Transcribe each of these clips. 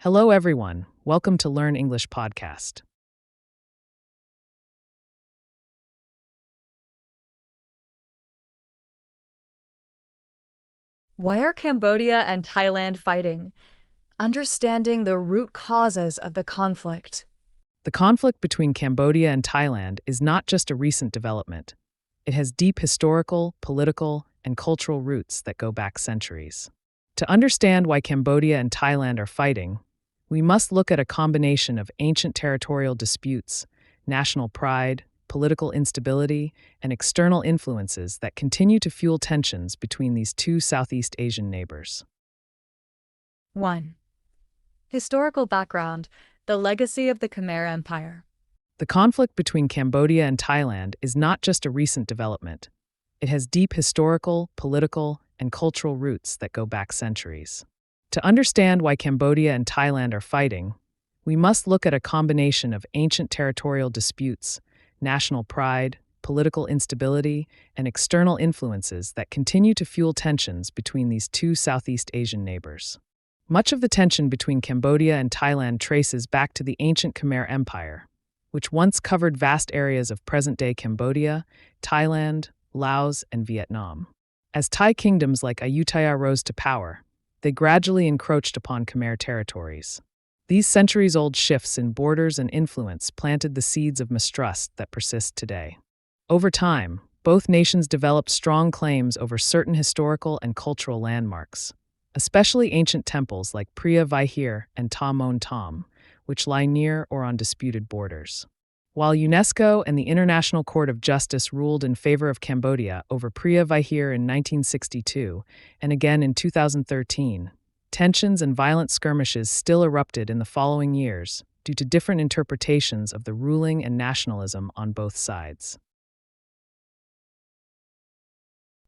Hello, everyone. Welcome to Learn English podcast. Why are Cambodia and Thailand fighting? Understanding the root causes of the conflict. The conflict between Cambodia and Thailand is not just a recent development. It has deep historical, political, and cultural roots that go back centuries. To understand why Cambodia and Thailand are fighting, we must look at a combination of ancient territorial disputes, national pride, political instability, and external influences that continue to fuel tensions between these two Southeast Asian neighbors. 1. Historical background, the legacy of the Khmer Empire. The conflict between Cambodia and Thailand is not just a recent development. It has deep historical, political, and cultural roots that go back centuries. To understand why Cambodia and Thailand are fighting, we must look at a combination of ancient territorial disputes, national pride, political instability, and external influences that continue to fuel tensions between these two Southeast Asian neighbors. Much of the tension between Cambodia and Thailand traces back to the ancient Khmer Empire, which once covered vast areas of present-day Cambodia, Thailand, Laos, and Vietnam. As Thai kingdoms like Ayutthaya rose to power, they gradually encroached upon Khmer territories. These centuries-old shifts in borders and influence planted the seeds of mistrust that persist today. Over time, both nations developed strong claims over certain historical and cultural landmarks, especially ancient temples like Preah Vihear and Ta Mon Thom, which lie near or on disputed borders. While UNESCO and the International Court of Justice ruled in favor of Cambodia over Preah Vihear in 1962 and again in 2013, tensions and violent skirmishes still erupted in the following years due to different interpretations of the ruling and nationalism on both sides.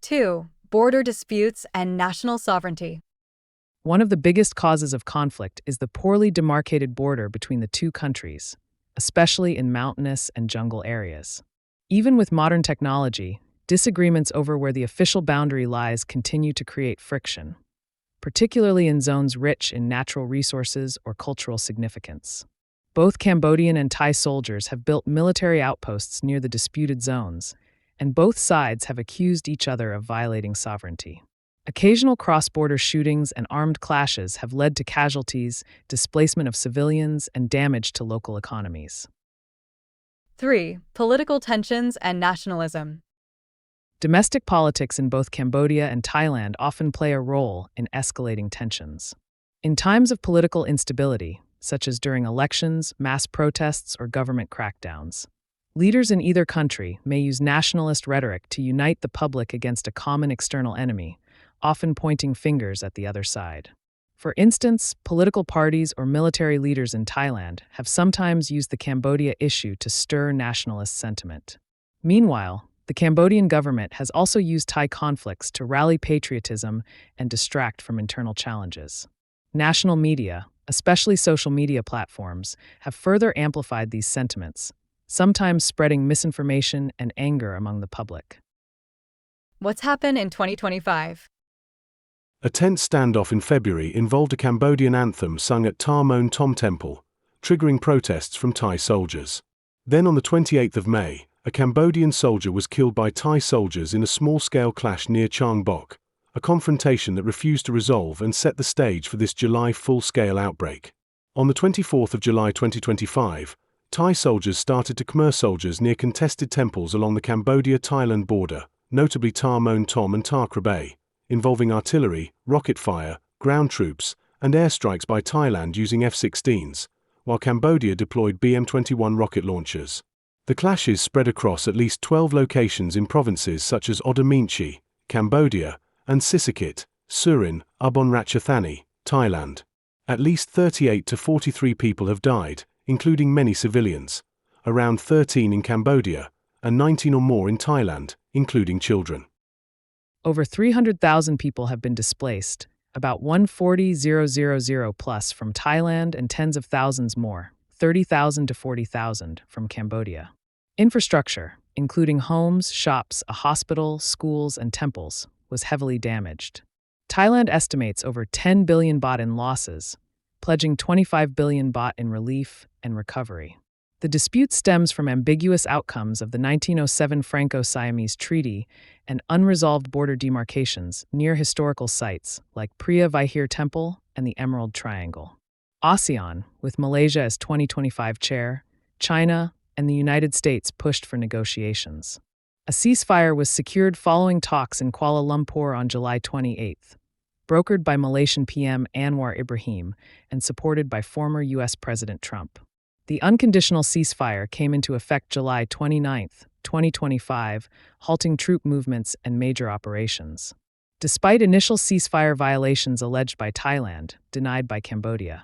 2. Border disputes and national sovereignty. One of the biggest causes of conflict is the poorly demarcated border between the two countries, especially in mountainous and jungle areas. Even with modern technology, disagreements over where the official boundary lies continue to create friction, particularly in zones rich in natural resources or cultural significance. Both Cambodian and Thai soldiers have built military outposts near the disputed zones, and both sides have accused each other of violating sovereignty. Occasional cross-border shootings and armed clashes have led to casualties, displacement of civilians, and damage to local economies. 3. Political tensions and nationalism. Domestic politics in both Cambodia and Thailand often play a role in escalating tensions. In times of political instability, such as during elections, mass protests, or government crackdowns, leaders in either country may use nationalist rhetoric to unite the public against a common external enemy, often pointing fingers at the other side. For instance, political parties or military leaders in Thailand have sometimes used the Cambodia issue to stir nationalist sentiment. Meanwhile, the Cambodian government has also used Thai conflicts to rally patriotism and distract from internal challenges. National media, especially social media platforms, have further amplified these sentiments, sometimes spreading misinformation and anger among the public. What's happened in 2025? A tense standoff in February involved a Cambodian anthem sung at Ta Mon Thom Temple, triggering protests from Thai soldiers. Then on the 28th of May, a Cambodian soldier was killed by Thai soldiers in a small-scale clash near Chang Bok, a confrontation that refused to resolve and set the stage for this July full-scale outbreak. On the 24th of July 2025, Thai soldiers started to Khmer soldiers near contested temples along the Cambodia-Thailand border, notably Ta Mon Thom and Ta Krabe, involving artillery, rocket fire, ground troops, and airstrikes by Thailand using F-16s, while Cambodia deployed BM-21 rocket launchers. The clashes spread across at least 12 locations in provinces such as Oddar Meanchey, Cambodia, and Sisaket, Surin, Ubon Ratchathani, Thailand. At least 38 to 43 people have died, including many civilians, around 13 in Cambodia, and 19 or more in Thailand, including children. Over 300,000 people have been displaced, about 140,000 plus from Thailand and tens of thousands more, 30,000 to 40,000 from Cambodia. Infrastructure, including homes, shops, a hospital, schools, and temples, was heavily damaged. Thailand estimates over 10 billion baht in losses, pledging 25 billion baht in relief and recovery. The dispute stems from ambiguous outcomes of the 1907 Franco-Siamese Treaty and unresolved border demarcations near historical sites like Priya Vihir Temple and the Emerald Triangle. ASEAN, with Malaysia as 2025 chair, China, and the United States pushed for negotiations. A ceasefire was secured following talks in Kuala Lumpur on July 28, brokered by Malaysian PM Anwar Ibrahim and supported by former U.S. President Trump. The unconditional ceasefire came into effect July 29, 2025, halting troop movements and major operations. Despite initial ceasefire violations alleged by Thailand, denied by Cambodia,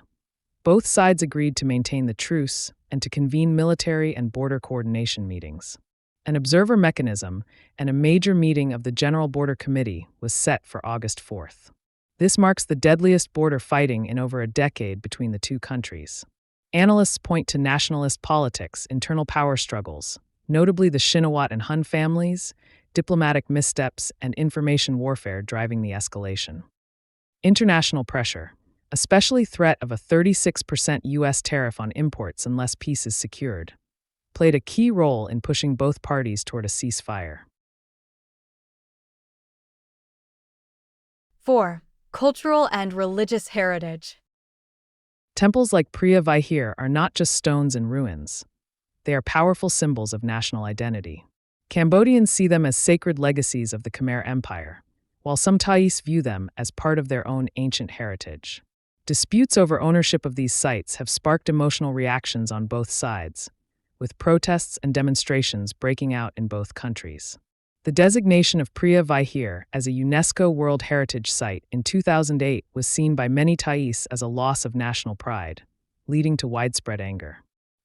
both sides agreed to maintain the truce and to convene military and border coordination meetings. An observer mechanism and a major meeting of the General Border Committee was set for August 4th. This marks the deadliest border fighting in over a decade between the two countries. Analysts point to nationalist politics, internal power struggles, notably the Shinawat and Hun families, diplomatic missteps, and information warfare driving the escalation. International pressure, especially threat of a 36% U.S. tariff on imports unless peace is secured, played a key role in pushing both parties toward a ceasefire. 4. Cultural and religious heritage. Temples like Priya Vihir are not just stones and ruins. They are powerful symbols of national identity. Cambodians see them as sacred legacies of the Khmer Empire, while some Thais view them as part of their own ancient heritage. Disputes over ownership of these sites have sparked emotional reactions on both sides, with protests and demonstrations breaking out in both countries. The designation of Priya Vihir as a UNESCO World Heritage Site in 2008 was seen by many Thais as a loss of national pride, leading to widespread anger.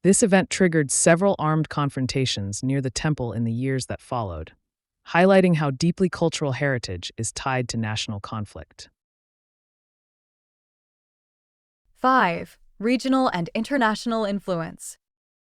This event triggered several armed confrontations near the temple in the years that followed, highlighting how deeply cultural heritage is tied to national conflict. 5. Regional and international influence.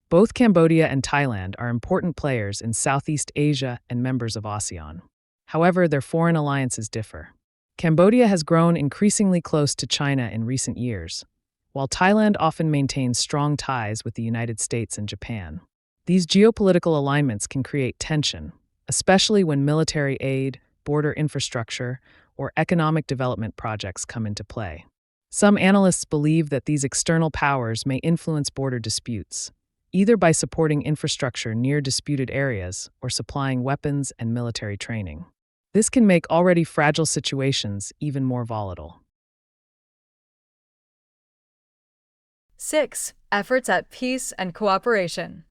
Both Cambodia and Thailand are important players in Southeast Asia and members of ASEAN. However, their foreign alliances differ. Cambodia has grown increasingly close to China in recent years, while Thailand often maintains strong ties with the United States and Japan. These geopolitical alignments can create tension, especially when military aid, border infrastructure, or economic development projects come into play. Some analysts believe that these external powers may influence border disputes, either by supporting infrastructure near disputed areas or supplying weapons and military training. This can make already fragile situations even more volatile. 6. Efforts at peace and cooperation.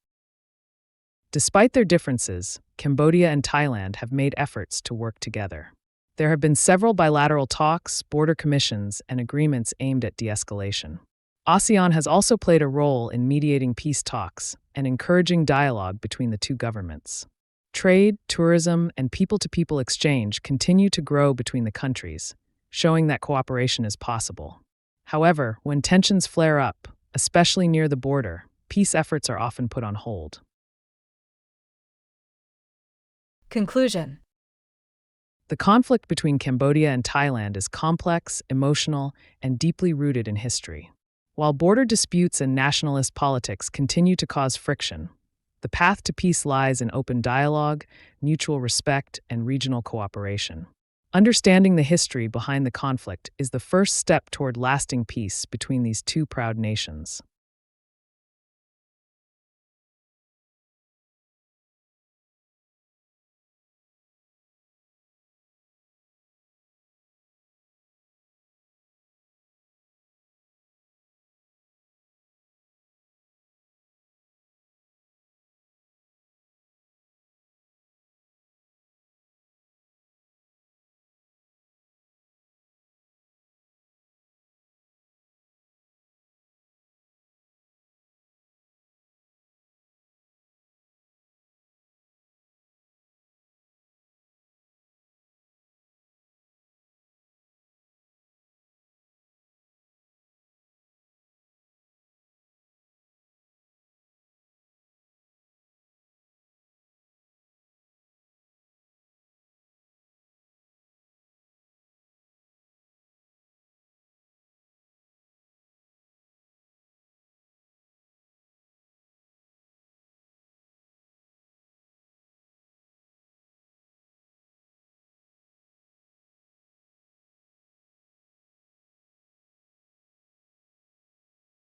Despite their differences, Cambodia and Thailand have made efforts to work together. There have been several bilateral talks, border commissions, and agreements aimed at de-escalation. ASEAN has also played a role in mediating peace talks and encouraging dialogue between the two governments. Trade, tourism, and people-to-people exchange continue to grow between the countries, showing that cooperation is possible. However, when tensions flare up, especially near the border, peace efforts are often put on hold. Conclusion. The conflict between Cambodia and Thailand is complex, emotional, and deeply rooted in history. While border disputes and nationalist politics continue to cause friction, the path to peace lies in open dialogue, mutual respect, and regional cooperation. Understanding the history behind the conflict is the first step toward lasting peace between these two proud nations.